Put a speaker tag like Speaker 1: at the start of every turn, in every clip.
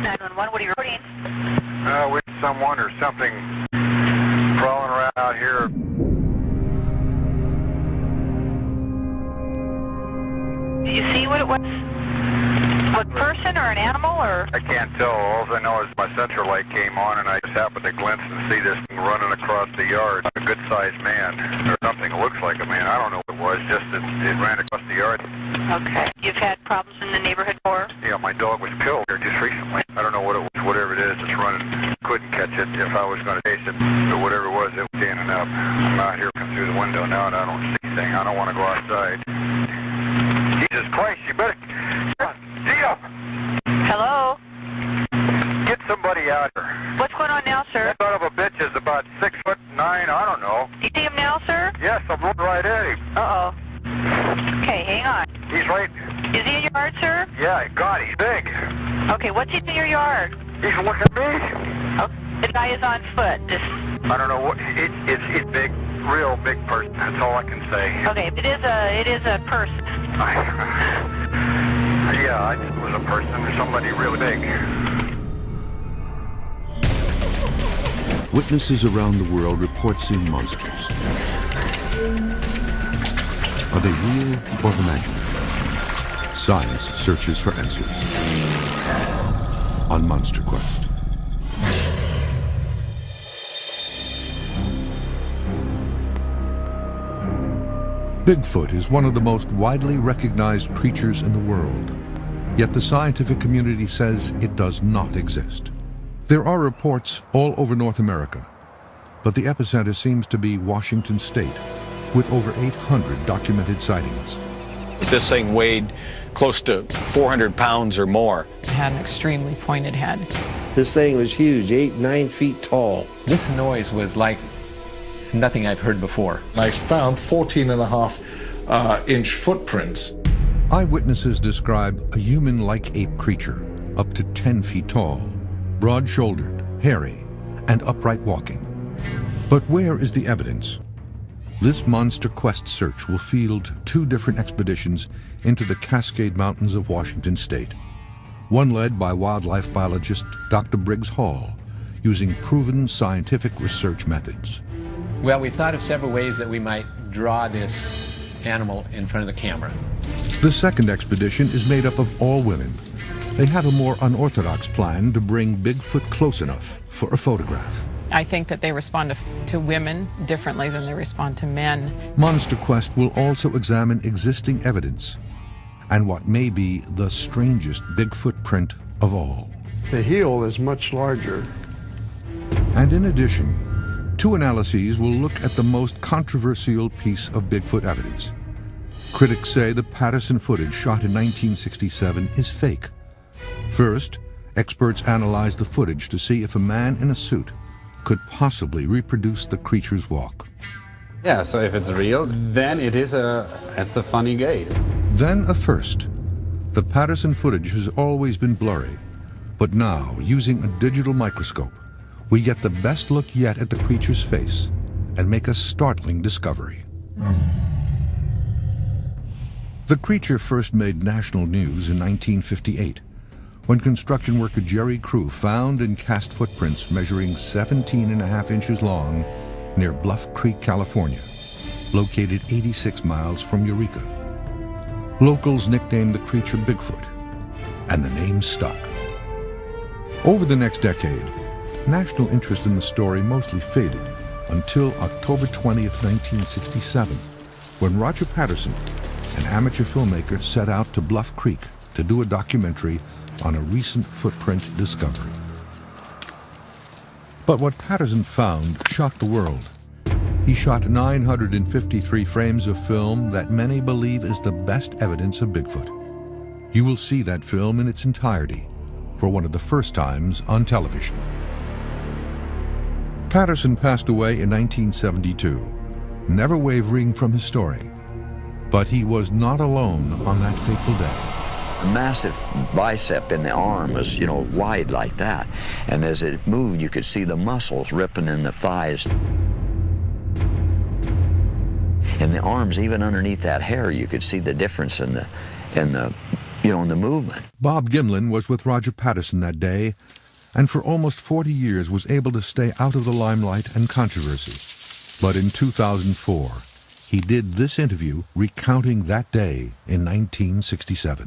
Speaker 1: 911, what are you reporting?
Speaker 2: With someone or something crawling around out here.
Speaker 1: Did you see what it was? A person or an animal or?
Speaker 2: I can't tell. All I know is my central light came on and I just happened to glimpse and see this thing running across the yard. A good-sized man or something that looks like a man. I don't know what it was, just that it ran across the yard.
Speaker 1: Okay. You've had problems in the neighborhood before?
Speaker 2: Yeah, my dog was killed here just recently. I don't know what it was, whatever it is that's running. Couldn't catch it if I was going to chase it, or whatever it was, it was standing up. I'm out here looking through the window now and I don't see anything. I don't want to go outside. Jesus Christ, you better... Dio!
Speaker 1: Hello?
Speaker 2: Get somebody out here.
Speaker 1: What's going on now, sir?
Speaker 2: That son of a bitch is about 6'9", I don't know.
Speaker 1: Do you see him now, sir?
Speaker 2: Yes, I'm looking right at him.
Speaker 1: Uh-oh. Okay, hang on.
Speaker 2: He's right...
Speaker 1: Is he in your yard, sir?
Speaker 2: Yeah, God, he's big.
Speaker 1: Okay, what's he in your yard?
Speaker 2: He's looking at me.
Speaker 1: Oh, the guy is on foot.
Speaker 2: I don't know what... It's big, real big person. That's all I can say.
Speaker 1: Okay, it is a person.
Speaker 2: Yeah, I just was a person or somebody really big.
Speaker 3: Witnesses around the world report seeing monsters. Are they real or imaginary? Science searches for answers on Monster Quest. Bigfoot is one of the most widely recognized creatures in the world, yet the scientific community says it does not exist. There are reports all over North America, but the epicenter seems to be Washington State, with over 800 documented sightings.
Speaker 4: This thing weighed close to 400 pounds or more.
Speaker 5: It had an extremely pointed head.
Speaker 6: This thing was huge, 8-9 feet tall.
Speaker 7: This noise was like nothing I've heard before.
Speaker 8: I found 14.5-inch footprints.
Speaker 3: Eyewitnesses describe a human-like ape creature, up to 10 feet tall, broad-shouldered, hairy, and upright walking. But where is the evidence? This Monster Quest search will field 2 different expeditions into the Cascade Mountains of Washington State. One led by wildlife biologist Dr. Briggs Hall, using proven scientific research methods.
Speaker 7: Well, we thought of several ways that we might draw this animal in front of the camera.
Speaker 3: The second expedition is made up of all women. They have a more unorthodox plan to bring Bigfoot close enough for a photograph.
Speaker 5: I think that they respond to women differently than they respond to men.
Speaker 3: Monster Quest will also examine existing evidence and what may be the strangest Bigfoot print of all.
Speaker 6: The heel is much larger.
Speaker 3: And in addition, 2 analyses will look at the most controversial piece of Bigfoot evidence. Critics say the Patterson footage shot in 1967 is fake. First, experts analyze the footage to see if a man in a suit could possibly reproduce the creature's walk.
Speaker 9: Yeah, so if it's real, then it's a funny gait.
Speaker 3: Then a first. The Patterson footage has always been blurry, but now, using a digital microscope, we get the best look yet at the creature's face and make a startling discovery. The creature first made national news in 1958, when construction worker Jerry Crew found and cast footprints measuring 17.5 inches long near Bluff Creek, California, located 86 miles from Eureka. Locals nicknamed the creature Bigfoot, and the name stuck. Over the next decade, national interest in the story mostly faded until October 20th, 1967, when Roger Patterson, an amateur filmmaker, set out to Bluff Creek to do a documentary on a recent footprint discovery. But what Patterson found shocked the world. He shot 953 frames of film that many believe is the best evidence of Bigfoot. You will see that film in its entirety for one of the first times on television. Patterson passed away in 1972, never wavering from his story. But he was not alone on that fateful day.
Speaker 10: A massive bicep in the arm was, wide like that. And as it moved, you could see the muscles ripping in the thighs. And the arms, even underneath that hair, you could see the difference in the in the movement.
Speaker 3: Bob Gimlin was with Roger Patterson that day, and for almost 40 years was able to stay out of the limelight and controversy. But in 2004, he did this interview recounting that day in 1967.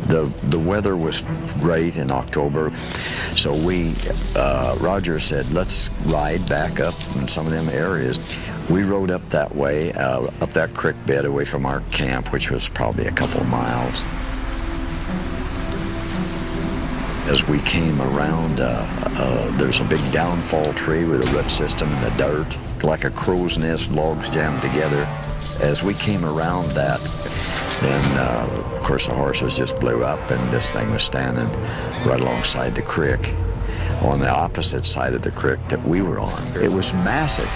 Speaker 10: The weather was great in October, so Roger said, let's ride back up in some of them areas. We rode up that way, up that creek bed away from our camp, which was probably a couple of miles. As we came around, there's a big downfall tree with a root system in the dirt, like a crow's nest, logs jammed together. As we came around that, then, of course, the horses just blew up, and this thing was standing right alongside the creek, on the opposite side of the creek that we were on. It was massive.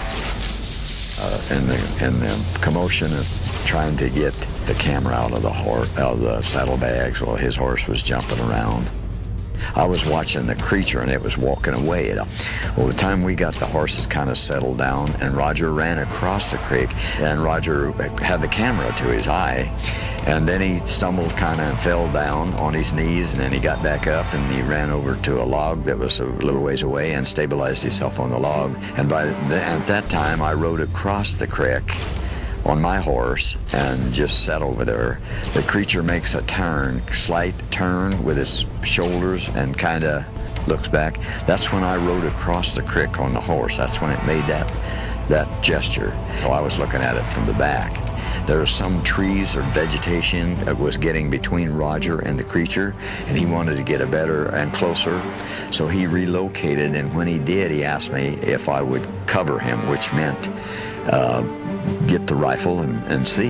Speaker 10: In the commotion of trying to get the camera out of the saddlebags while his horse was jumping around. I was watching the creature, and it was walking away. Well, by the time we got the horses kind of settled down, and Roger ran across the creek, and Roger had the camera to his eye, and then he stumbled kind of and fell down on his knees, and then he got back up, and he ran over to a log that was a little ways away and stabilized himself on the log. And at that time, I rode across the creek on my horse and just sat over there. The creature makes a slight turn with its shoulders and kind of looks back. That's when I rode across the creek on the horse. That's when it made that gesture. So I was looking at it from the back. There were some trees or vegetation that was getting between Roger and the creature, and he wanted to get a better and closer, so he relocated, and when he did, he asked me if I would cover him, which meant get the rifle and see,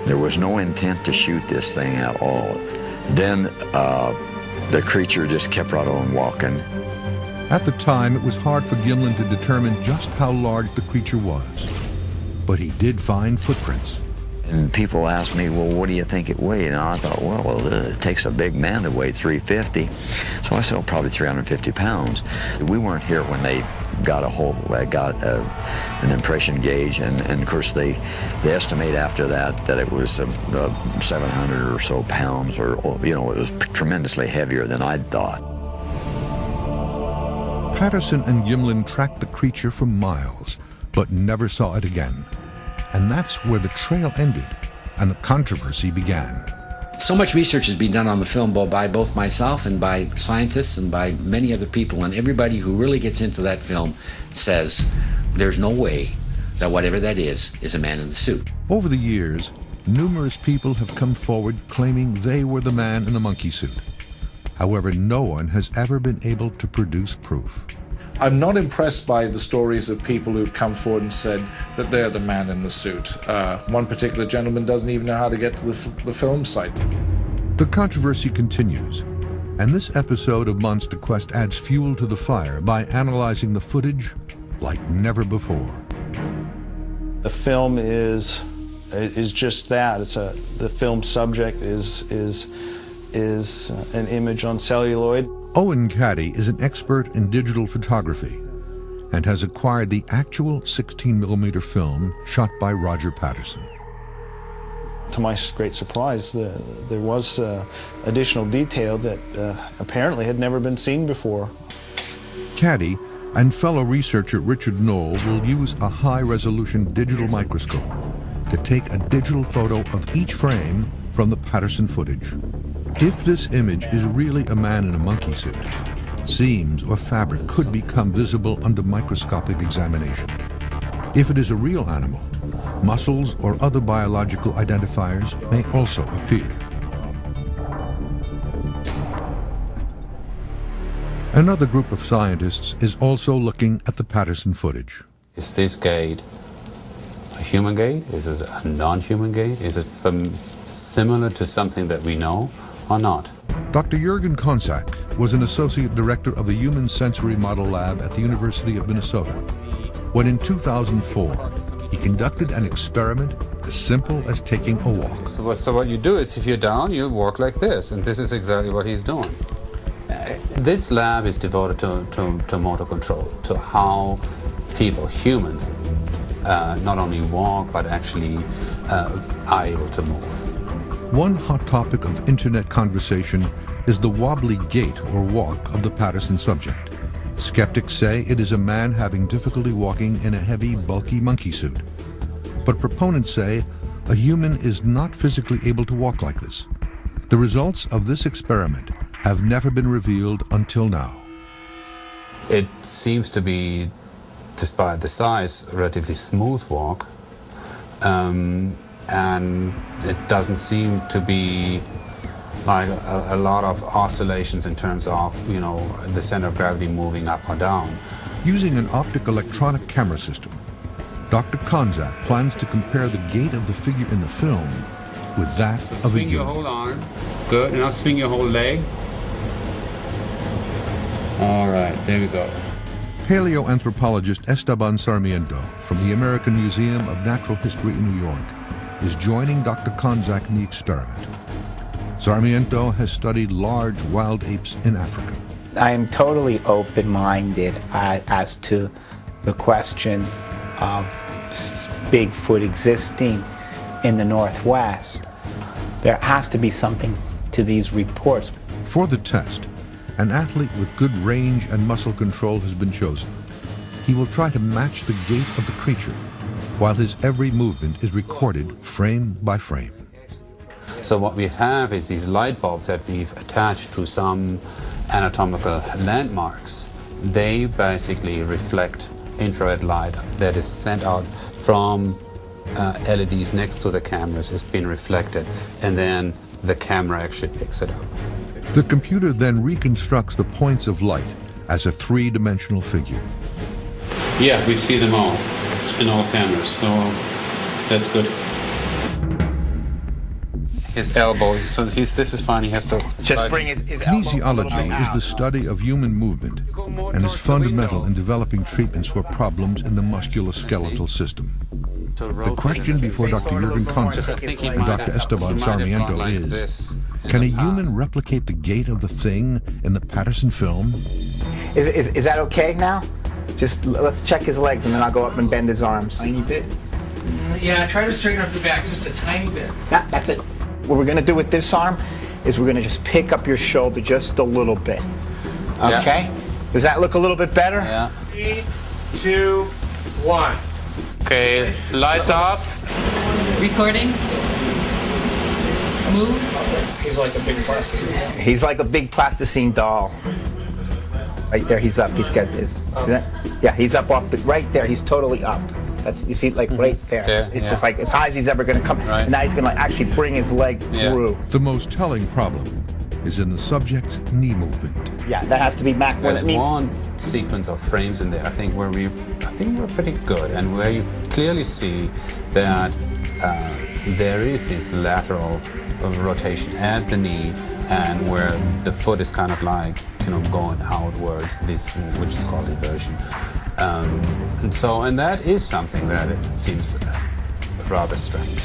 Speaker 10: There was no intent to shoot this thing at all. Then the creature just kept right on walking.
Speaker 3: At the time, it was hard for Gimlin to determine just how large the creature was. But he did find footprints.
Speaker 10: And people asked me, well, what do you think it weighed? And I thought, well, it takes a big man to weigh 350. So I said, probably 350 pounds. We weren't here when they got an impression gauge, and of course they estimate after that it was 700 or so pounds, or it was tremendously heavier than I'd thought.
Speaker 3: Patterson and Gimlin tracked the creature for miles, but never saw it again. And that's where the trail ended and the controversy began.
Speaker 8: So much research has been done on the film by both myself and by scientists and by many other people, and everybody who really gets into that film says there's no way that whatever that is a man in the suit.
Speaker 3: Over the years, numerous people have come forward claiming they were the man in the monkey suit. However, no one has ever been able to produce proof.
Speaker 11: I'm not impressed by the stories of people who've come forward and said that they're the man in the suit. One particular gentleman doesn't even know how to get to the film site.
Speaker 3: The controversy continues, and this episode of Monster Quest adds fuel to the fire by analyzing the footage like never before.
Speaker 12: The film is just that. The film subject is an image on celluloid.
Speaker 3: Owen Caddy is an expert in digital photography and has acquired the actual 16mm film shot by Roger Patterson.
Speaker 12: To my great surprise, there was additional detail that apparently had never been seen before.
Speaker 3: Caddy and fellow researcher Richard Knoll will use a high-resolution digital microscope to take a digital photo of each frame from the Patterson footage. If this image is really a man in a monkey suit, seams or fabric could become visible under microscopic examination. If it is a real animal, muscles or other biological identifiers may also appear. Another group of scientists is also looking at the Patterson footage.
Speaker 9: Is this gait a human gait? Is it a non-human gait? Is it similar to something that we know or not?
Speaker 3: Dr. Jürgen Konsak was an associate director of the Human Sensory Model Lab at the University of Minnesota, when in 2004 he conducted an experiment as simple as taking a walk.
Speaker 9: So what you do is, if you're down, you walk like this, and this is exactly what he's doing. This lab is devoted to motor control, to how people, humans, not only walk, but actually are able to move.
Speaker 3: One hot topic of internet conversation is the wobbly gait or walk of the Patterson subject. Skeptics say it is a man having difficulty walking in a heavy, bulky monkey suit. But proponents say a human is not physically able to walk like this. The results of this experiment have never been revealed until now.
Speaker 9: It seems to be, despite the size, a relatively smooth walk. And it doesn't seem to be like a lot of oscillations in terms of, the center of gravity moving up or down.
Speaker 3: Using an optic electronic camera system, Dr. Konzak plans to compare the gait of the figure in the film with that of a
Speaker 9: Swing your
Speaker 3: human.
Speaker 9: whole arm. Good. Now swing your whole leg. All right, there we go.
Speaker 3: Paleoanthropologist Esteban Sarmiento from the American Museum of Natural History in New York is joining Dr. Konzak in the experiment. Sarmiento has studied large wild apes in Africa.
Speaker 13: I am totally open-minded as to the question of Bigfoot existing in the Northwest. There has to be something to these reports.
Speaker 3: For the test, an athlete with good range and muscle control has been chosen. He will try to match the gait of the creature, while his every movement is recorded frame by frame.
Speaker 9: So what we have is these light bulbs that we've attached to some anatomical landmarks. They basically reflect infrared light that is sent out from LEDs next to the cameras. It's been reflected, and then the camera actually picks it up.
Speaker 3: The computer then reconstructs the points of light as a three-dimensional figure.
Speaker 9: Yeah, we see them all in all cameras, so that's good. His elbow, so this is fine, he has to...
Speaker 13: Just bring his
Speaker 3: Kinesiology is the study of human movement and is fundamental in developing treatments for problems in the musculoskeletal system. The question before Dr. Jürgen Konzak and Dr. Esteban Sarmiento is, can a human replicate the gait of the thing in the Patterson film?
Speaker 13: Is that okay now? Just let's check his legs and then I'll go up and bend his arms. Tiny bit?
Speaker 14: Yeah, try to straighten up your back just a tiny bit.
Speaker 13: That's it. What we're gonna do with this arm is we're gonna just pick up your shoulder just a little bit. Okay? Yeah. Does that look a little bit better?
Speaker 9: Yeah.
Speaker 14: 3, 2, 1.
Speaker 9: Okay, lights off.
Speaker 5: Recording. Move.
Speaker 14: He's like a big plasticine.
Speaker 13: He's like a big plasticine doll. Right there, he's up. He's got his. See that? Yeah, he's up off the. Right there, he's totally up. That's, you see, like right there. It's just like as high as he's ever going to come. Right. And now he's going to actually bring his leg through.
Speaker 3: The most telling problem is in the subject's knee movement.
Speaker 13: Yeah, that has to be back.
Speaker 9: There's one sequence of frames in there, I think we're pretty good, and where you clearly see that there is this lateral rotation at the knee, and where the foot is kind of like going outward, this which is called inversion. And that is something that it seems rather strange.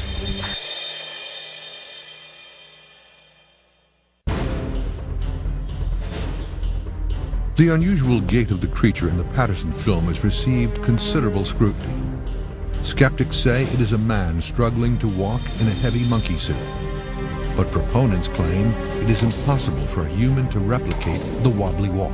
Speaker 3: The unusual gait of the creature in the Patterson film has received considerable scrutiny. Skeptics say it is a man struggling to walk in a heavy monkey suit. But proponents claim it is impossible for a human to replicate the wobbly walk.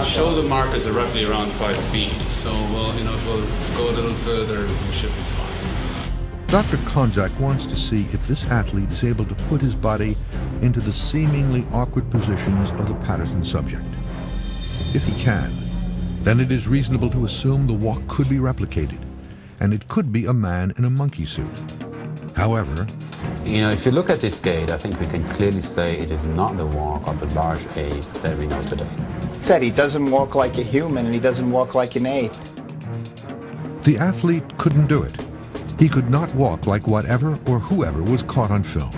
Speaker 9: Shoulder markers are roughly around 5 feet, so if we'll go a little further, we should be fine.
Speaker 3: Dr. Konzak wants to see if this athlete is able to put his body into the seemingly awkward positions of the Patterson subject. If he can, then it is reasonable to assume the walk could be replicated, and it could be a man in a monkey suit. However,
Speaker 9: if you look at this gait, I think we can clearly say it is not the walk of a large ape that we know today.
Speaker 13: Said he doesn't walk like a human and he doesn't walk like an ape.
Speaker 3: The athlete couldn't do it. He could not walk like whatever or whoever was caught on film.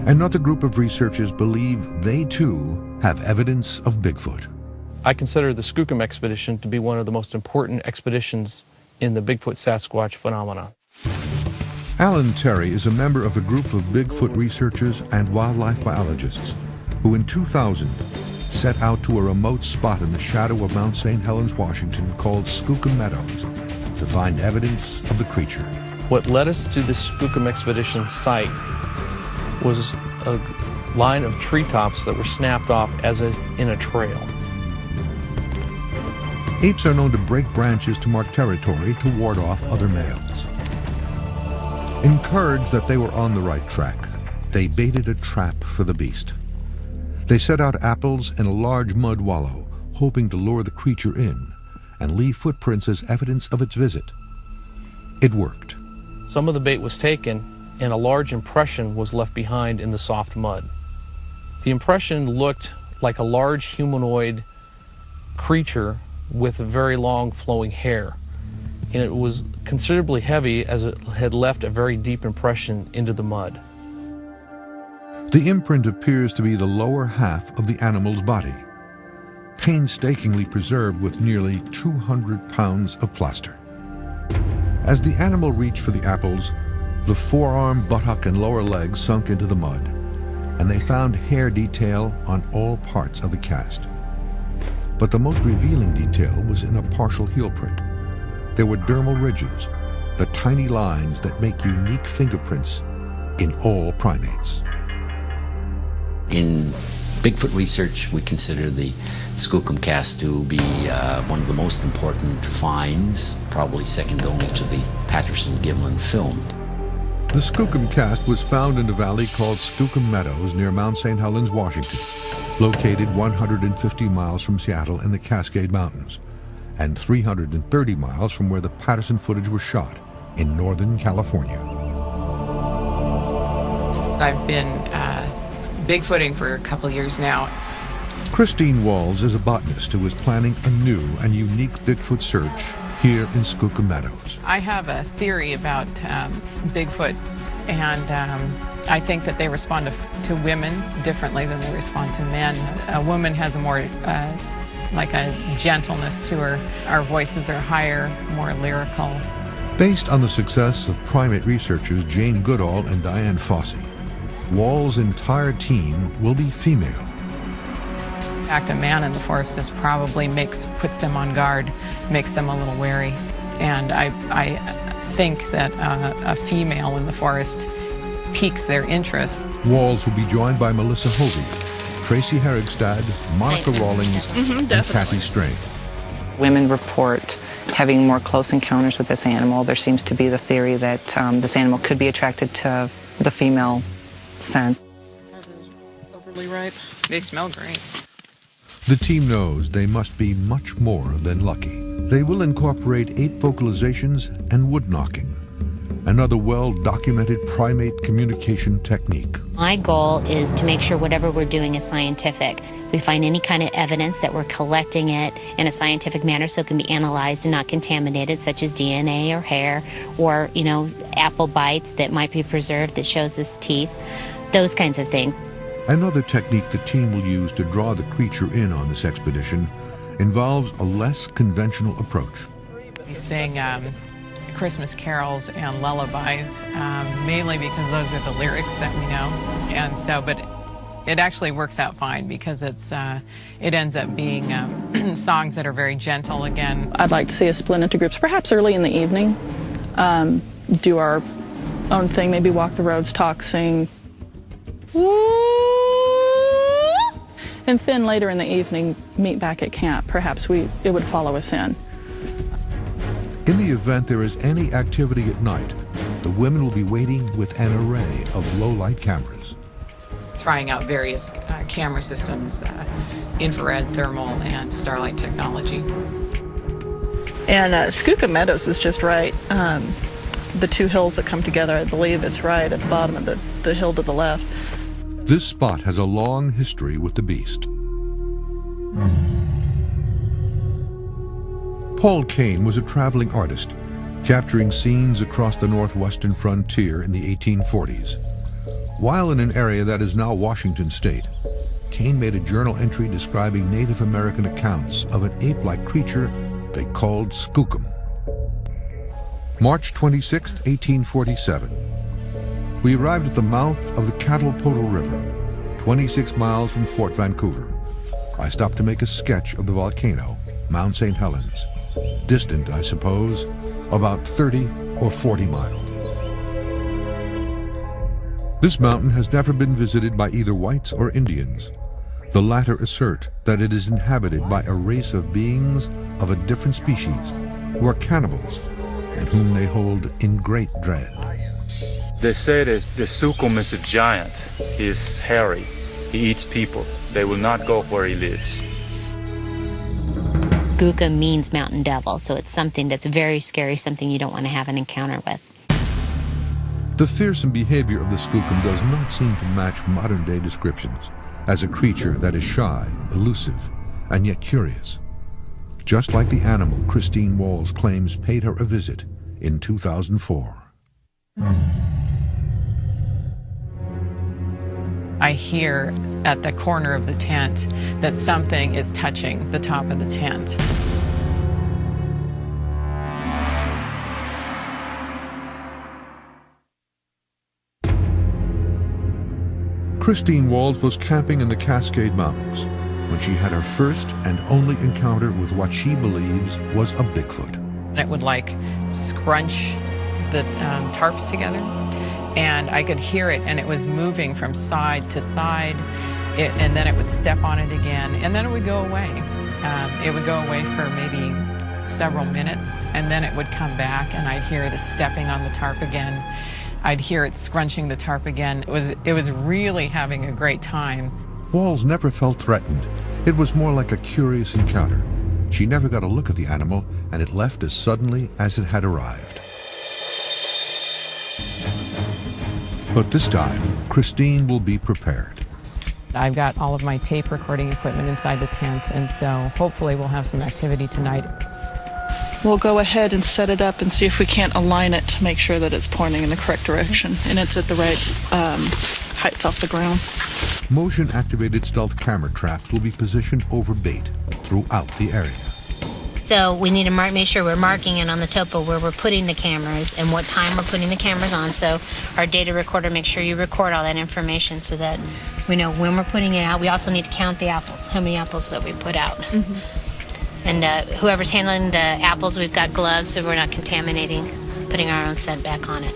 Speaker 3: Another group of researchers believe they too have evidence of Bigfoot.
Speaker 15: I consider the Skookum expedition to be one of the most important expeditions in the Bigfoot-Sasquatch phenomenon.
Speaker 3: Alan Terry is a member of a group of Bigfoot researchers and wildlife biologists who in 2000 set out to a remote spot in the shadow of Mount St. Helens, Washington, called Skookum Meadows, to find evidence of the creature.
Speaker 15: What led us to the Skookum Expedition site was a line of treetops that were snapped off as if in a trail.
Speaker 3: Apes are known to break branches to mark territory to ward off other males. Encouraged that they were on the right track, they baited a trap for the beast. They set out apples in a large mud wallow, hoping to lure the creature in and leave footprints as evidence of its visit. It worked.
Speaker 15: Some of the bait was taken, and a large impression was left behind in the soft mud. The impression looked like a large humanoid creature with very long flowing hair, and it was considerably heavy as it had left a very deep impression into the mud.
Speaker 3: The imprint appears to be the lower half of the animal's body, painstakingly preserved with nearly 200 pounds of plaster. As the animal reached for the apples, the forearm, buttock, and lower legs sunk into the mud, and they found hair detail on all parts of the cast. But the most revealing detail was in a partial heel print. There were dermal ridges, the tiny lines that make unique fingerprints in all primates.
Speaker 8: In Bigfoot research, we consider the Skookum cast to be one of the most important finds, probably second only to the Patterson-Gimlin film.
Speaker 3: The Skookum cast was found in a valley called Skookum Meadows near Mount St. Helens, Washington, located 150 miles from Seattle in the Cascade Mountains, and 330 miles from where the Patterson footage was shot in Northern California.
Speaker 5: I've been Bigfooting for a couple years now.
Speaker 3: Christine Walls is a botanist who is planning a new and unique Bigfoot search here in Skookum Meadows.
Speaker 5: I have a theory about Bigfoot, and I think that they respond to women differently than they respond to men. A woman has a more like a gentleness to her. Our voices are higher, more lyrical.
Speaker 3: Based on the success of primate researchers Jane Goodall and Diane Fossey, Wall's entire team will be female.
Speaker 5: In fact, a man in the forest is probably puts them on guard, makes them a little wary. And I think that a female in the forest piques their interest.
Speaker 3: Walls will be joined by Melissa Hovey, Tracy Herigstad, Monica Rawlings, and Kathy Strain.
Speaker 16: Women report having more close encounters with this animal. There seems to be the theory that this animal could be attracted to the female scent.
Speaker 5: Are those overly ripe? They smell great.
Speaker 3: The team knows they must be much more than lucky. They will incorporate 8 vocalizations and wood knocking, another well-documented primate communication technique.
Speaker 17: My goal is to make sure whatever we're doing is scientific. We find any kind of evidence that we're collecting it in a scientific manner so it can be analyzed and not contaminated, such as DNA or hair or, apple bites that might be preserved that shows its teeth, those kinds of things.
Speaker 3: Another technique the team will use to draw the creature in on this expedition involves a less conventional approach.
Speaker 5: We sing Christmas carols and lullabies, mainly because those are the lyrics that we know. And so, but it actually works out fine because it ends up being songs that are very gentle again.
Speaker 18: I'd like to see us split into groups, perhaps early in the evening, do our own thing, maybe walk the roads, talk, sing. And then later in the evening, meet back at camp. Perhaps it would follow us in.
Speaker 3: In the event there is any activity at night, the women will be waiting with an array of low-light cameras.
Speaker 5: Trying out various camera systems, infrared, thermal, and starlight technology.
Speaker 18: And Skookum Meadows is just right. The 2 hills that come together, I believe it's right at the bottom of the hill to the left.
Speaker 3: This spot has a long history with the beast. Paul Kane was a traveling artist, capturing scenes across the northwestern frontier in the 1840s. While in an area that is now Washington State, Kane made a journal entry describing Native American accounts of an ape-like creature they called Skookum. March 26, 1847. We arrived at the mouth of the Catalpodal River, 26 miles from Fort Vancouver. I stopped to make a sketch of the volcano, Mount St. Helens. Distant, I suppose, about 30 or 40 miles. This mountain has never been visited by either whites or Indians. The latter assert that it is inhabited by a race of beings of a different species who are cannibals and whom they hold in great dread.
Speaker 19: They say that the Skookum is a giant. He is hairy. He eats people. They will not go where he lives.
Speaker 17: Skookum means mountain devil, so it's something that's very scary, something you don't want to have an encounter with.
Speaker 3: The fearsome behavior of the Skookum does not seem to match modern-day descriptions as a creature that is shy, elusive, and yet curious. Just like the animal Christine Walls claims paid her a visit in 2004.
Speaker 5: I hear at the corner of the tent that something is touching the top of the tent.
Speaker 3: Christine Walls was camping in the Cascade Mountains when she had her first and only encounter with what she believes was a Bigfoot.
Speaker 5: It would like scrunch the tarps together, and I could hear it, and it was moving from side to side, and then it would step on it again, and then it would go away. It would go away for maybe several minutes, and then it would come back, and I'd hear the stepping on the tarp again. I'd hear it scrunching the tarp again. It was really having a great time.
Speaker 3: Walls never felt threatened. It was more like a curious encounter. She never got a look at the animal, and it left as suddenly as it had arrived. But this time, Christine will be prepared.
Speaker 5: I've got all of my tape recording equipment inside the tent, and so hopefully we'll have some activity tonight.
Speaker 18: We'll go ahead and set it up and see if we can't align it to make sure that it's pointing in the correct direction and it's at the right height off the ground.
Speaker 3: Motion-activated stealth camera traps will be positioned over bait throughout the area.
Speaker 17: So we need to make sure we're marking it on the topo where we're putting the cameras and what time we're putting the cameras on. So our data recorder, make sure you record all that information so that we know when we're putting it out. We also need to count the apples, how many apples that we put out. Mm-hmm. And whoever's handling the apples, we've got gloves so we're not contaminating, putting our own scent back on it.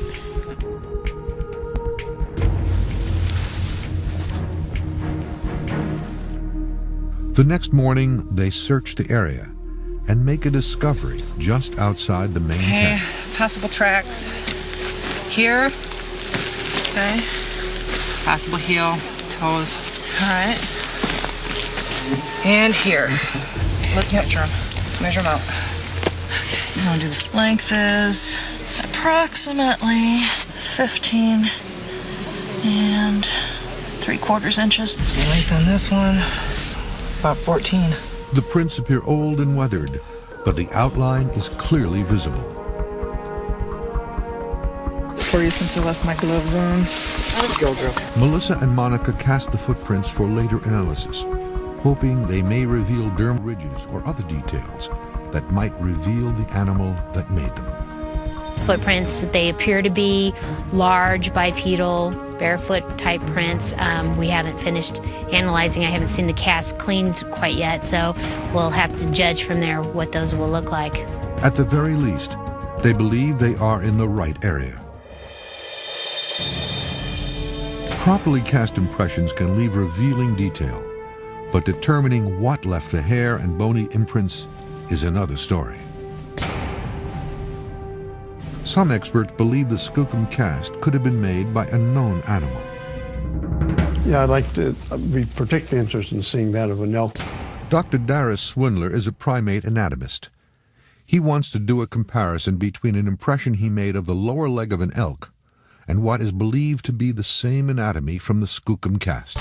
Speaker 3: The next morning, they search the area and make a discovery just outside the main tent.
Speaker 20: Possible tracks here. Okay. Possible heel, toes. All right. And here. Let's measure them. Let's measure them out. Okay. I'll do this. Length is approximately 15 and 3/4 inches. Length on this one, about 14.
Speaker 3: The prints appear old and weathered, but the outline is clearly visible.
Speaker 20: For you since I left my gloves on. Let's go, girl.
Speaker 3: Melissa and Monica cast the footprints for later analysis, hoping they may reveal dermal ridges or other details that might reveal the animal that made them.
Speaker 17: Footprints, they appear to be large, bipedal, barefoot type prints. We haven't finished analyzing. I haven't seen the cast cleaned quite yet, so we'll have to judge from there what those will look like.
Speaker 3: At the very least, they believe they are in the right area. Properly cast impressions can leave revealing detail, but determining what left the hair and bony imprints is another story. Some experts believe the Skookum cast could have been made by a known animal.
Speaker 6: Yeah, I'd be particularly interested in seeing that of an elk.
Speaker 3: Dr. Darius Swindler is a primate anatomist. He wants to do a comparison between an impression he made of the lower leg of an elk and what is believed to be the same anatomy from the Skookum cast.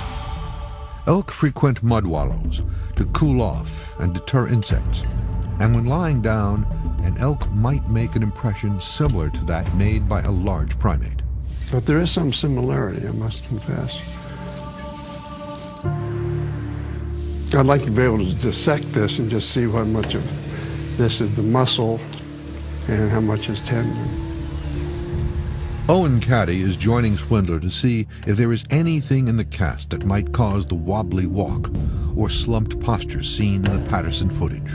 Speaker 3: Elk frequent mud wallows to cool off and deter insects, and when lying down, an elk might make an impression similar to that made by a large primate.
Speaker 6: But there is some similarity, I must confess. I'd like to be able to dissect this and just see how much of this is the muscle and how much is tendon.
Speaker 3: Owen Caddy is joining Swindler to see if there is anything in the cast that might cause the wobbly walk or slumped posture seen in the Patterson footage.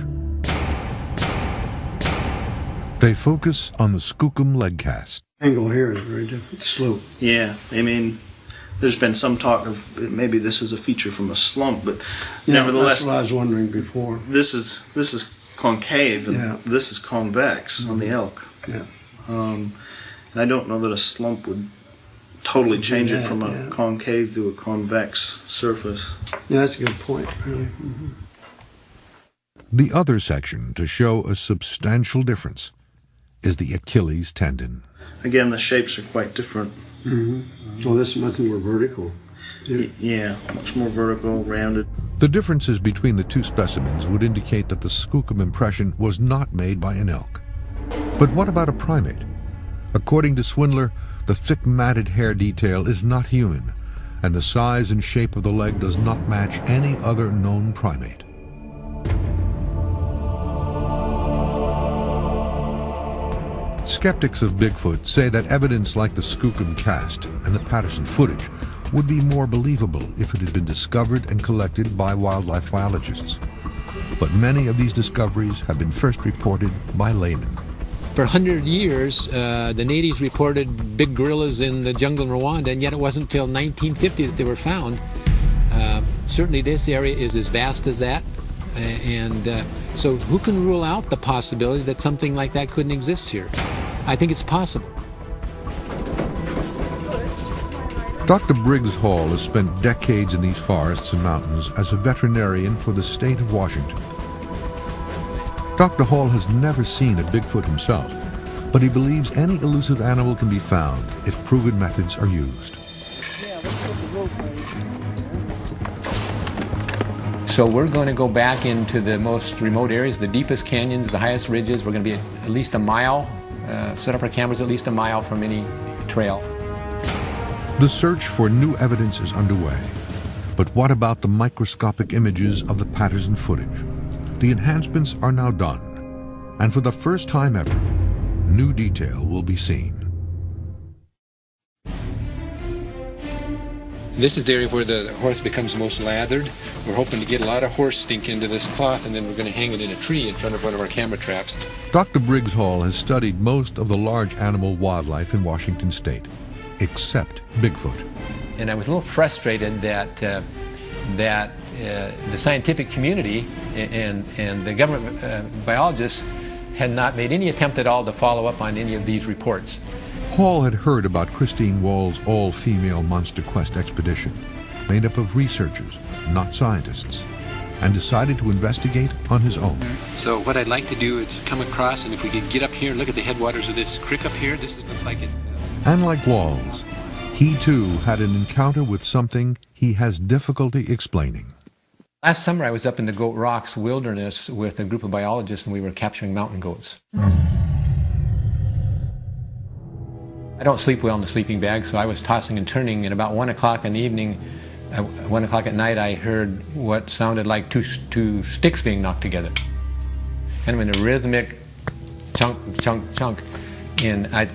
Speaker 3: They focus on the Skookum leg cast.
Speaker 6: Angle here is very different. Slope.
Speaker 12: Yeah, I mean, there's been some talk of maybe this is a feature from a slump, but
Speaker 6: Yeah,
Speaker 12: nevertheless,
Speaker 6: that's what I was wondering before.
Speaker 12: this is concave and
Speaker 6: Yeah.
Speaker 12: this is convex on the elk.
Speaker 6: Yeah.
Speaker 12: And I don't know that a slump would totally change it from a
Speaker 6: Yeah.
Speaker 12: concave to a convex surface.
Speaker 6: Yeah, that's a good point, really. Mm-hmm.
Speaker 3: The other section to show a substantial difference is the Achilles tendon.
Speaker 12: Again, the shapes are quite different.
Speaker 6: Mm-hmm. Well, this is much more vertical.
Speaker 12: Yeah, much more vertical, rounded.
Speaker 3: The differences between the two specimens would indicate that the Skookum impression was not made by an elk. But what about a primate? According to Swindler, the thick matted hair detail is not human, and the size and shape of the leg does not match any other known primate. Skeptics of Bigfoot say that evidence like the Skookum cast and the Patterson footage would be more believable if it had been discovered and collected by wildlife biologists. But many of these discoveries have been first reported by laymen.
Speaker 7: For 100 years, the natives reported big gorillas in the jungle in Rwanda, and yet it wasn't until 1950 that they were found. Certainly this area is as vast as that, and so who can rule out the possibility that something like that couldn't exist here? I think it's possible.
Speaker 3: Dr. Briggs Hall has spent decades in these forests and mountains as a veterinarian for the state of Washington. Dr. Hall has never seen a Bigfoot himself, but he believes any elusive animal can be found if proven methods are used.
Speaker 7: So we're going to go back into the most remote areas, the deepest canyons, the highest ridges. We're going to be at least a mile, set up our cameras at least a mile from any trail.
Speaker 3: The search for new evidence is underway. But what about the microscopic images of the Patterson footage? The enhancements are now done, and for the first time ever, new detail will be seen.
Speaker 7: This is the area where the horse becomes most lathered. We're hoping to get a lot of horse stink into this cloth, and then we're going to hang it in a tree in front of one of our camera traps.
Speaker 3: Dr. Briggs Hall has studied most of the large animal wildlife in Washington state, except Bigfoot.
Speaker 7: And I was a little frustrated that the scientific community and the government biologists had not made any attempt at all to follow up on any of these reports.
Speaker 3: Hall had heard about Christine Wall's all-female Monster Quest expedition, made up of researchers, not scientists, and decided to investigate on his own.
Speaker 7: So what I'd like to do is come across, and if we could get up here and look at the headwaters of this creek up here, looks like it's...
Speaker 3: And like Walls, he too had an encounter with something he has difficulty explaining.
Speaker 7: Last summer I was up in the Goat Rocks wilderness with a group of biologists, and we were capturing mountain goats. I don't sleep well in the sleeping bag, so I was tossing and turning, and about 1 o'clock in the evening, 1 o'clock at night, I heard what sounded like two sticks being knocked together. Kind of in a rhythmic chunk, chunk, chunk. And I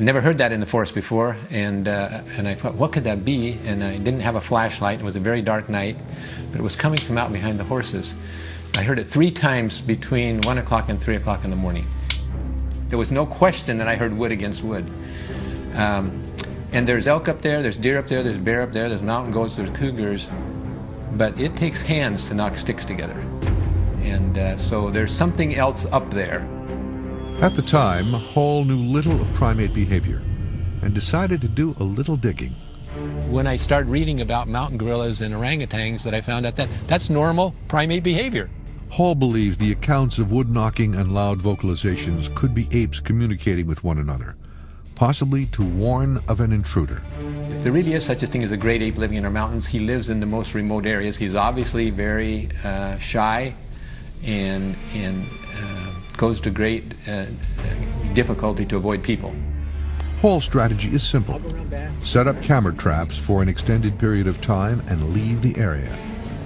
Speaker 7: never heard that in the forest before, and I thought, what could that be? And I didn't have a flashlight. It was a very dark night, but it was coming from out behind the horses. I heard it 3 times between 1 o'clock and 3 o'clock in the morning. There was no question that I heard wood against wood. And there's elk up there, there's deer up there, there's bear up there, there's mountain goats, there's cougars, but it takes hands to knock sticks together. And so there's something else up there.
Speaker 3: At the time, Hall knew little of primate behavior and decided to do a little digging.
Speaker 7: When I started reading about mountain gorillas and orangutans, that I found out that that's normal primate behavior.
Speaker 3: Hall believes the accounts of wood knocking and loud vocalizations could be apes communicating with one another, possibly to warn of an intruder.
Speaker 7: If there really is such a thing as a great ape living in our mountains, he lives in the most remote areas. He's obviously very shy and goes to great difficulty to avoid people.
Speaker 3: Hall's strategy is simple. Set up camera traps for an extended period of time and leave the area,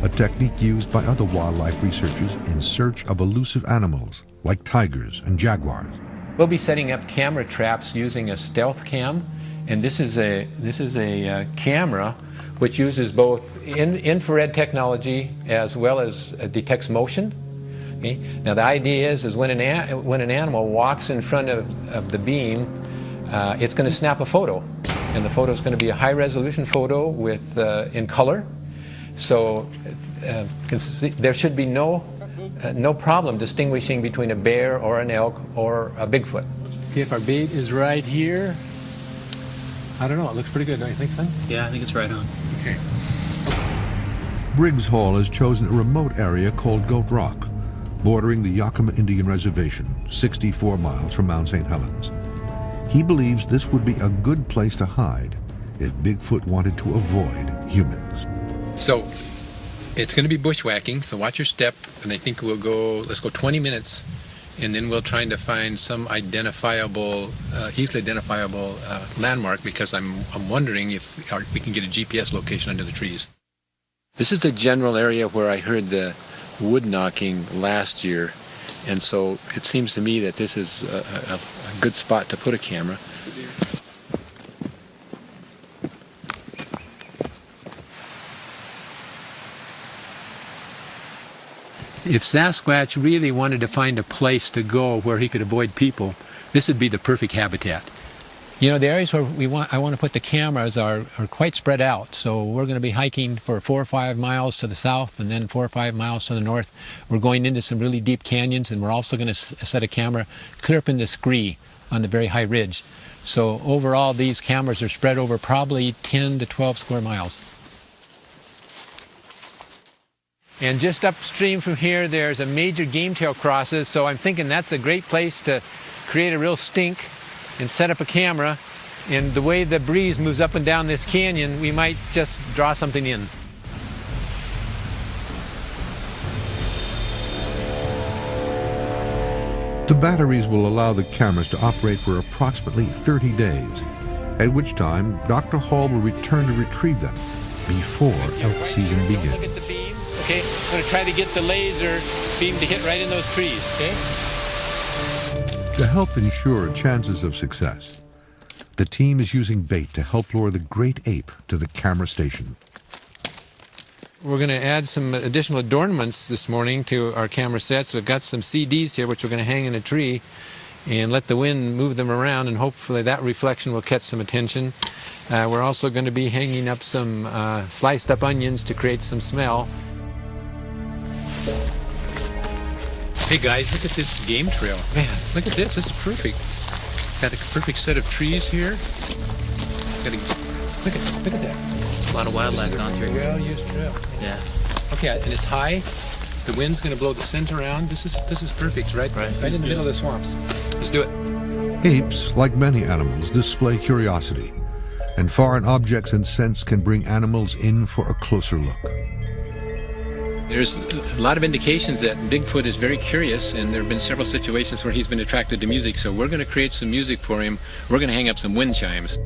Speaker 3: a technique used by other wildlife researchers in search of elusive animals like tigers and jaguars.
Speaker 7: We'll be setting up camera traps using a stealth cam, And this is a camera which uses both infrared technology as well as detects motion. Okay? Now the idea is when an animal walks in front of the beam, it's going to snap a photo, and the photo is going to be a high-resolution photo with in color. So there should be no problem distinguishing between a bear or an elk or a Bigfoot.
Speaker 21: Okay, if our bait is right here, I don't know, it looks pretty good, don't you think so?
Speaker 14: Yeah, I think it's right on.
Speaker 21: Okay.
Speaker 3: Briggs Hall has chosen a remote area called Goat Rock, bordering the Yakima Indian Reservation, 64 miles from Mount St. Helens. He believes this would be a good place to hide if Bigfoot wanted to avoid humans.
Speaker 7: So it's going to be bushwhacking, so watch your step, and I think let's go 20 minutes, and then we'll try to find some identifiable, easily identifiable landmark, because I'm wondering if we can get a GPS location under the trees. This is the general area where I heard the wood knocking last year, and so it seems to me that this is a good spot to put a camera. If Sasquatch really wanted to find a place to go where he could avoid people, this would be the perfect habitat. You know, the areas where I want to put the cameras are quite spread out. So we're going to be hiking for 4 or 5 miles to the south, and then 4 or 5 miles to the north. We're going into some really deep canyons, and we're also going to set a camera clear up in the scree on the very high ridge. So overall, these cameras are spread over probably 10 to 12 square miles. And just upstream from here, there's a major game tail crosses, so I'm thinking that's a great place to create a real stink and set up a camera. And the way the breeze moves up and down this canyon, we might just draw something in.
Speaker 3: The batteries will allow the cameras to operate for approximately 30 days, at which time Dr. Hall will return to retrieve them before elk season begins.
Speaker 7: Look at the beam. Okay, I'm going to try to get the laser beam to hit right in those trees, okay?
Speaker 3: To help ensure chances of success, the team is using bait to help lure the great ape to the camera station.
Speaker 7: We're going to add some additional adornments this morning to our camera sets. We've got some CDs here which we're going to hang in a tree and let the wind move them around, and hopefully that reflection will catch some attention. We're also going to be hanging up some sliced up onions to create some smell. Hey guys, look at this game trail. Man, look at this, it's perfect. Got a perfect set of trees here. Look at that.
Speaker 14: There's a lot of wildlife gone through here.
Speaker 7: Well-used trail.
Speaker 14: Yeah.
Speaker 7: Okay, and it's high. The wind's going to blow the scent around. This is perfect, right in the middle of the swamps. Let's do it.
Speaker 3: Apes, like many animals, display curiosity, and foreign objects and scents can bring animals in for a closer look.
Speaker 7: There's a lot of indications that Bigfoot is very curious, and there have been several situations where he's been attracted to music, so we're going to create some music for him. We're going to hang up some wind chimes.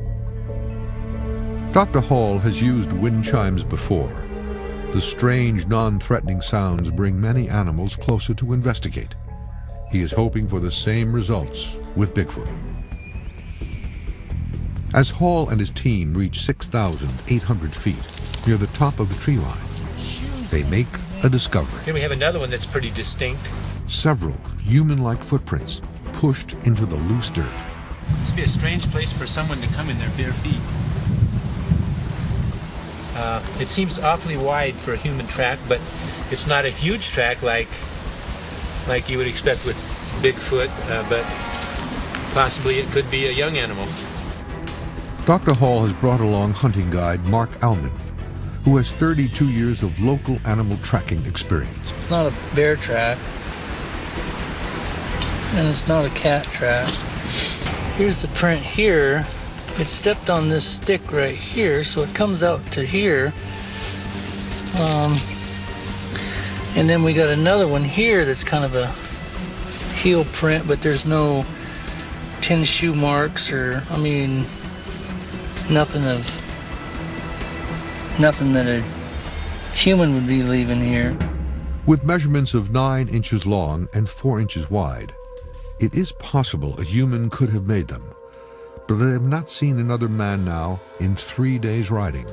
Speaker 3: Dr. Hall has used wind chimes before. The strange, non-threatening sounds bring many animals closer to investigate. He is hoping for the same results with Bigfoot. As Hall and his team reach 6,800 feet near the top of the tree line, they make a discovery.
Speaker 7: Here we have another one that's pretty distinct.
Speaker 3: Several human-like footprints pushed into the loose dirt.
Speaker 7: This would be a strange place for someone to come in their bare feet. It seems awfully wide for a human track, but it's not a huge track like you would expect with Bigfoot, but possibly it could be a young animal.
Speaker 3: Dr. Hall has brought along hunting guide Mark Alman, who has 32 years of local animal tracking experience.
Speaker 14: It's not a bear track, and it's not a cat track. Here's the print here. It stepped on this stick right here, so it comes out to here. And then we got another one here that's kind of a heel print, but there's no tin shoe marks or, I mean, nothing that a human would be leaving here.
Speaker 3: With measurements of 9 inches long and 4 inches wide, it is possible a human could have made them. but they have not seen another man now in 3 days' riding.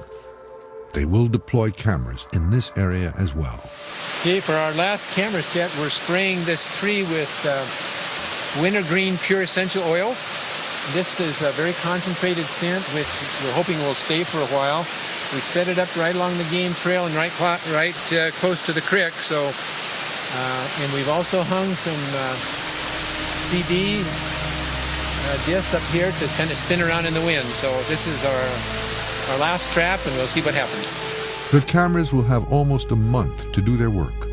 Speaker 3: They will deploy cameras in this area as well.
Speaker 7: Okay, for our last camera set, we're spraying this tree with wintergreen pure essential oils. This is a very concentrated scent, which we're hoping will stay for a while. We set it up right along the game trail and right close to the creek. So, and we've also hung some CD discs up here to kind of spin around in the wind. So this is our last trap, and we'll see what happens.
Speaker 3: The cameras will have almost a month to do their work,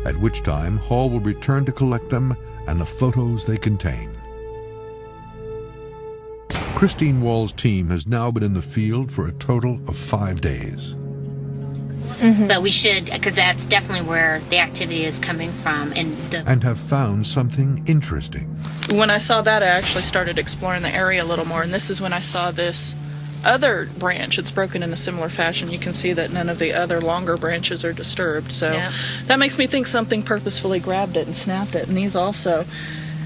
Speaker 3: at which time Hall will return to collect them and the photos they contain. Christine Wall's team has now been in the field for a total of 5 days.
Speaker 17: But we should, because that's definitely where the activity is coming from.
Speaker 3: And have found something interesting.
Speaker 18: When I saw that, I actually started exploring the area a little more, and this is when I saw this other branch. It's broken in a similar fashion. You can see that none of the other longer branches are disturbed. So that makes me think something purposefully grabbed it and snapped it. And these also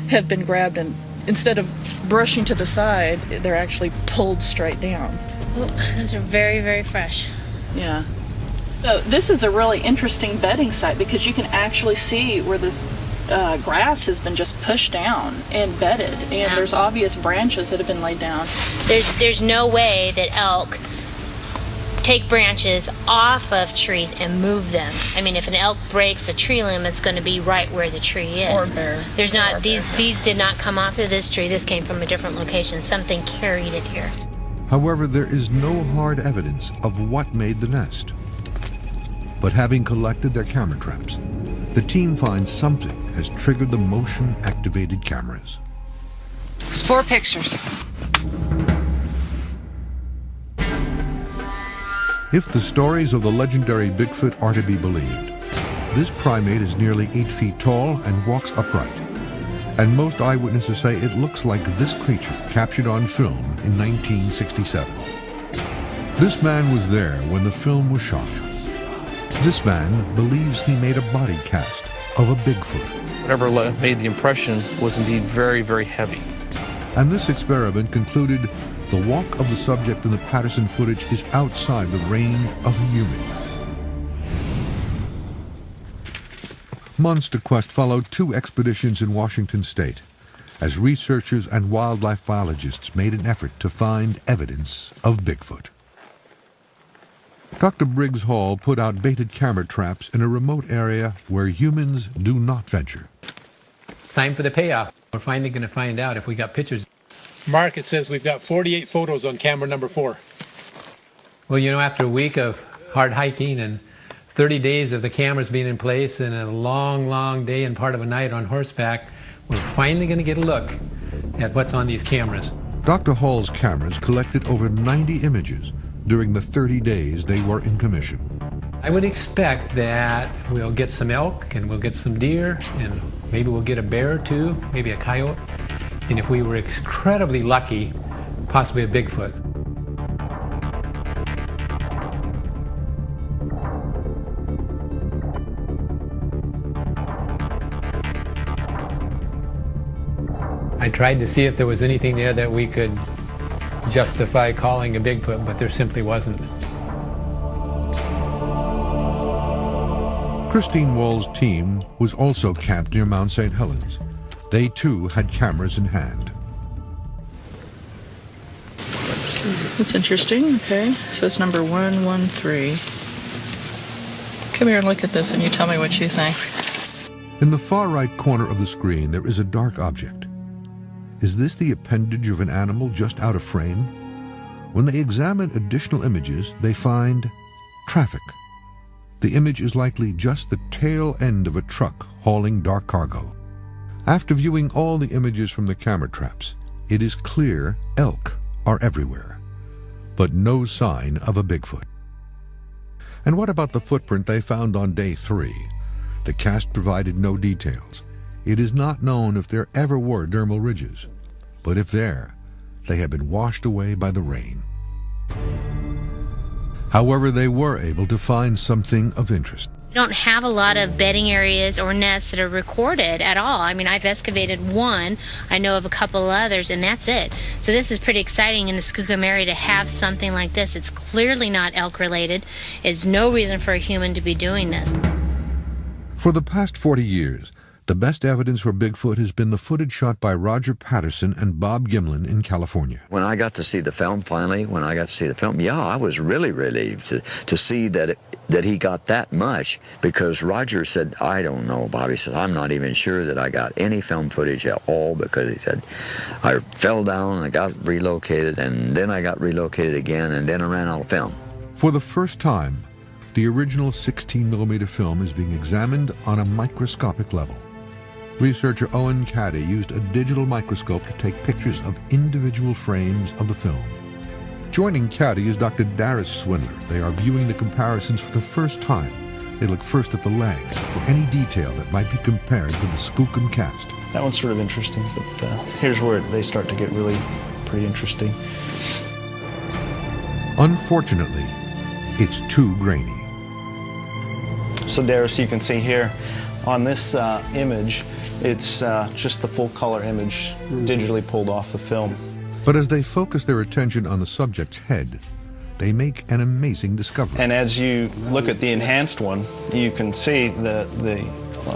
Speaker 18: have been grabbed, and instead of brushing to the side, they're actually pulled straight down.
Speaker 17: Oh, those are very, very fresh.
Speaker 18: Yeah. So this is a really interesting bedding site because you can actually see where this grass has been just pushed down and bedded, and there's obvious branches that have been laid down.
Speaker 17: There's no way that elk take branches off of trees and move them. I mean, if an elk breaks a tree limb, it's going to be right where the tree is.
Speaker 18: Or bear.
Speaker 17: There's not these did not come off of this tree. This came from a different location. Something carried it here.
Speaker 3: However, there is no hard evidence of what made the nest. But having collected their camera traps, the team finds something has triggered the motion-activated cameras.
Speaker 20: There's 4 pictures.
Speaker 3: If the stories of the legendary Bigfoot are to be believed, this primate is nearly 8 feet tall and walks upright. And most eyewitnesses say it looks like this creature captured on film in 1967. This man was there when the film was shot. This man believes he made a body cast of a Bigfoot.
Speaker 15: Whatever made the impression was indeed very, very heavy.
Speaker 3: And this experiment concluded the walk of the subject in the Patterson footage is outside the range of a human. Monster Quest followed 2 expeditions in Washington state as researchers and wildlife biologists made an effort to find evidence of Bigfoot. Dr. Briggs Hall put out baited camera traps in a remote area where humans do not venture.
Speaker 7: Time for the payoff. We're finally going to find out if we got pictures. Mark, it says we've got 48 photos on camera number 4. Well, you know, after a week of hard hiking and 30 days of the cameras being in place and a long, long day and part of a night on horseback, we're finally going to get a look at what's on these cameras.
Speaker 3: Dr. Hall's cameras collected over 90 images during the 30 days they were in commission.
Speaker 7: I would expect that we'll get some elk and we'll get some deer and maybe we'll get a bear or 2, maybe a coyote. And if we were incredibly lucky, possibly a Bigfoot. I tried to see if there was anything there that we could justify calling a Bigfoot, but there simply wasn't.
Speaker 3: Christine Wall's team was also camped near Mount St. Helens. They too had cameras in hand.
Speaker 18: That's interesting. Okay, so it's number 113. Come here and look at this and you tell me what you think.
Speaker 3: In the far right corner of the screen, there is a dark object. Is this the appendage of an animal just out of frame? When they examine additional images, they find traffic. The image is likely just the tail end of a truck hauling dark cargo. After viewing all the images from the camera traps, it is clear elk are everywhere, but no sign of a Bigfoot. And what about the footprint they found on day 3? The cast provided no details. It is not known if there ever were dermal ridges, but if there, they have been washed away by the rain. However, they were able to find something of interest.
Speaker 17: Don't have a lot of bedding areas or nests that are recorded at all. I mean, I've excavated one, I know of a couple others, and that's it. So this is pretty exciting in the Skookum area to have something like this. It's clearly not elk related. There's no reason for a human to be doing this.
Speaker 3: For the past 40 years, the best evidence for Bigfoot has been the footage shot by Roger Patterson and Bob Gimlin in California.
Speaker 10: When I got to see the film finally, yeah, I was really relieved to see that he got that much, because Roger said, I don't know, Bob. He said, I'm not even sure that I got any film footage at all, because he said, I fell down and I got relocated, and then I got relocated again, and then I ran out of film.
Speaker 3: For the first time, the original 16mm film is being examined on a microscopic level. Researcher Owen Caddy used a digital microscope to take pictures of individual frames of the film. Joining Caddy is Dr. Darius Swindler. They are viewing the comparisons for the first time. They look first at the leg for any detail that might be compared with the Skookum cast.
Speaker 12: That one's sort of interesting, but here's where they start to get really pretty interesting.
Speaker 3: Unfortunately, it's too grainy.
Speaker 12: So Darius, you can see here on this image, it's just the full color image digitally pulled off the film.
Speaker 3: But as they focus their attention on the subject's head, they make an amazing discovery.
Speaker 12: And as you look at the enhanced one, you can see the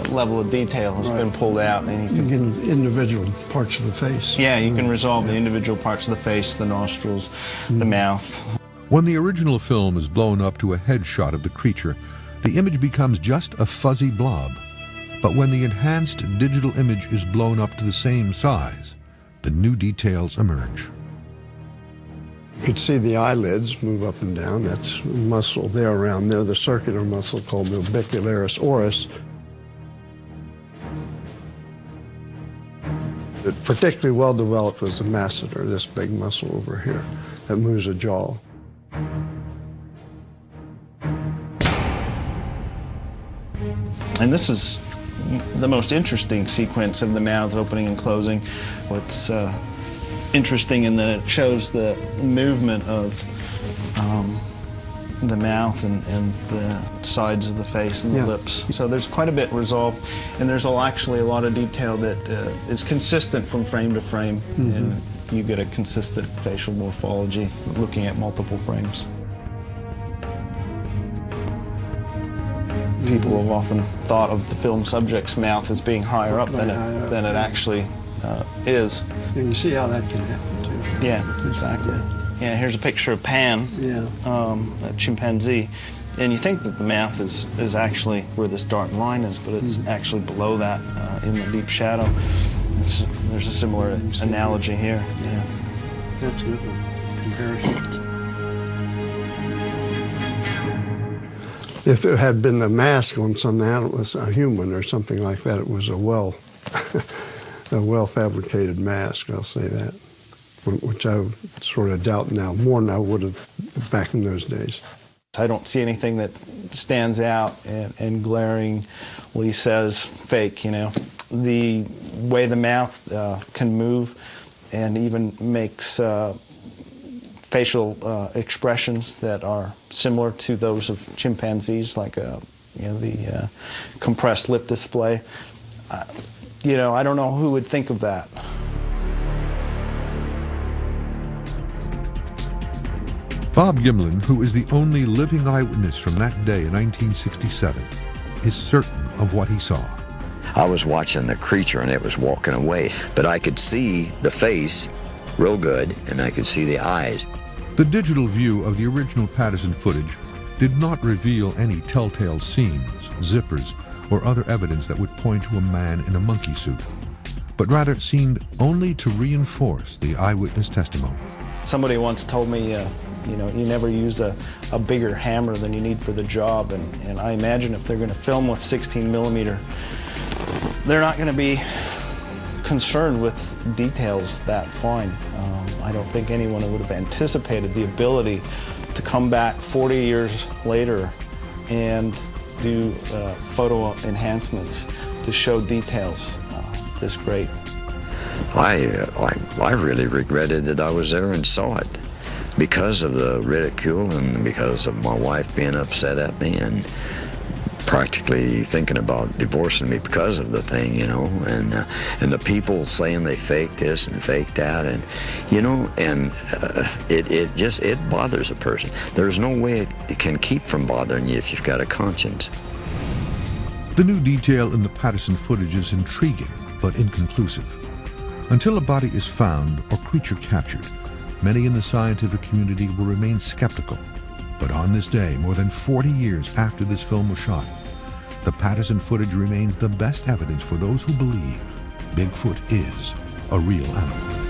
Speaker 12: level of detail has been pulled out. And
Speaker 6: you can individual parts of the face.
Speaker 12: Yeah, you can resolve the individual parts of the face, the nostrils, the mouth.
Speaker 3: When the original film is blown up to a headshot of the creature, the image becomes just a fuzzy blob. But when the enhanced digital image is blown up to the same size, the new details emerge.
Speaker 6: You could see the eyelids move up and down. That's muscle there around there, the circular muscle called the orbicularis oris. It particularly well developed was the masseter, this big muscle over here that moves the jaw.
Speaker 12: And this is the most interesting sequence of the mouth opening and closing. What's interesting in that it shows the movement of the mouth and the sides of the face and the lips. So there's quite a bit resolved, and there's actually a lot of detail that is consistent from frame to frame, and you get a consistent facial morphology looking at multiple frames. People have often thought of the film subject's mouth as being higher up than it actually is.
Speaker 6: And you see how that can happen too.
Speaker 12: Yeah, exactly. Yeah, here's a picture of Pan, a chimpanzee, and you think that the mouth is actually where this dark line is, but it's actually below that in the deep shadow. There's a similar analogy here. Yeah,
Speaker 6: that's a good one. Comparison. If it had been a mask on some animal, a human or something like that, it was a well-fabricated mask, I'll say that, which I sort of doubt now, more than I would have back in those days.
Speaker 12: I don't see anything that stands out and glaringly says fake, you know. The way the mouth can move and even makes facial expressions that are similar to those of chimpanzees, like the compressed lip display. You know, I don't know who would think of that.
Speaker 3: Bob Gimlin, who is the only living eyewitness from that day in 1967, is certain of what he saw.
Speaker 10: I was watching the creature and it was walking away, but I could see the face real good and I could see the eyes.
Speaker 3: The digital view of the original Patterson footage did not reveal any telltale seams, zippers, or other evidence that would point to a man in a monkey suit, but rather seemed only to reinforce the eyewitness testimony.
Speaker 12: Somebody once told me, you know, you never use a bigger hammer than you need for the job, and I imagine if they're going to film with 16mm, they're not going to be concerned with details that fine. I don't think anyone would have anticipated the ability to come back 40 years later and do photo enhancements to show details this great.
Speaker 10: I really regretted that I was there and saw it because of the ridicule and because of my wife being upset at me, and practically thinking about divorcing me because of the thing, you know, and the people saying they faked this and faked that, and you know, and it bothers a person. There's no way it can keep from bothering you if you've got a conscience.
Speaker 3: The new detail in the Patterson footage is intriguing but inconclusive. Until a body is found or creature captured, many in the scientific community will remain skeptical. But on this day, more than 40 years after this film was shot, the Patterson footage remains the best evidence for those who believe Bigfoot is a real animal.